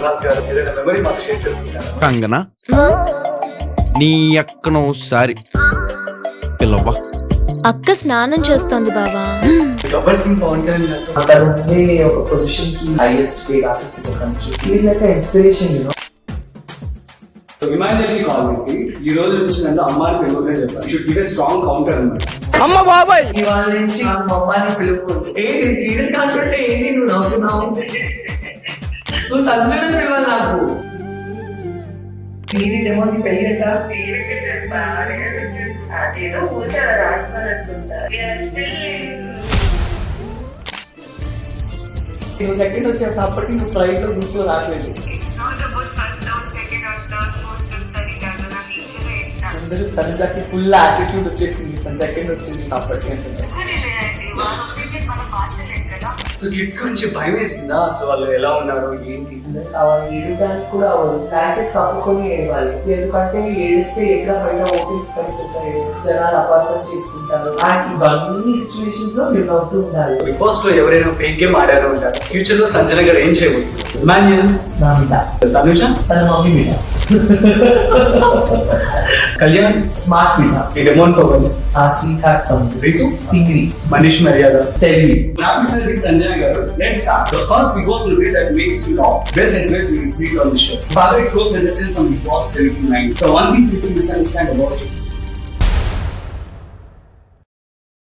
ప్రభాస్ గారు ఏదైనా మెమరీ మాకు షేర్ చేసుకుంటారు. కంగనా నీ అక్కను ఒకసారి పిలవ్వా. అక్క స్నానం చేస్తోంది బావా. గబ్బర్ సింగ్ పవన్ కళ్యాణ్ గారు అక్కడ ఉండే ఒక పొజిషన్ కి highest paid artist in the country. He is like inspiration, you know. Emmanuel call చేసి ఈ రోజు వచ్చినందుకు అమ్మాని పిలవద్దని చెప్పారు. Should give a strong counter అన్నమాట. అమ్మ బాబాయ్ ఇవాళ నుంచి మా అమ్మాని పిలుపుకుంటు. ఏంటి సీరియస్ కాన్సెప్ట్ ఏంటి నువ్వు నవ్వుతున్నావు? నువ్వు సంజయ్ పిలవాలి నాకు. నీది డెమో నీ పెళ్ళి అంట. అదేదో ఊరికే అలా రాసుకోవాలనుకుంటా. నువ్వు సెకండ్ వచ్చావు అప్పటికి నువ్వు ఫ్లైట్ లో గ్రూప్ లో రాలేదు. అందరూ తనకి ఫుల్ యాటిట్యూడ్ వచ్చేసింది. తన సెకండ్ వచ్చింది అప్పటికి అంటే. సో కిడ్స్ గురించి భయం వేసిందా? అసలు వాళ్ళు ఎలా ఉన్నారు ఏంటి? ఏడడానికి కూడా అవ్వదు. ప్యాకెట్ కప్పుకొని ఏడవాలి. ఎందుకంటే ఏడిస్తే ఎక్కడ బయట ఓపెన్స్ పడిపోతాయి, జనాలు అపార్థం చేసుకుంటారు. ఇవన్నీ సిచ్యువేషన్స్ లో మీరు నవ్వుతూ ఉండాలి. బిగ్ బాస్ లో ఎవరైనా ఫేక్ గేమ్ ఆడారు ఉంటారు. ఫ్యూచర్ లో సంజన గారు ఏం చేయబోతున్నారు? ఇమాన్యుయల్ నా మీద, తనుజ తన మమ్మీ మీద, కళ్యాణ్ స్మార్ట్ మీద, ఈ డెమోన్ పవన్, ఆ స్వీట్ హార్ట్ తమ్ముడు, రితు, పింగిరి, మనీష్ మర్యాద, తెలివి. Rapid fire with Sanjana garu. Let's start. The first Big Boss will be that makes you laugh. Best advice you receive on the show. Favorite quote and lesson from Big Boss 39. So one thing people misunderstand about you.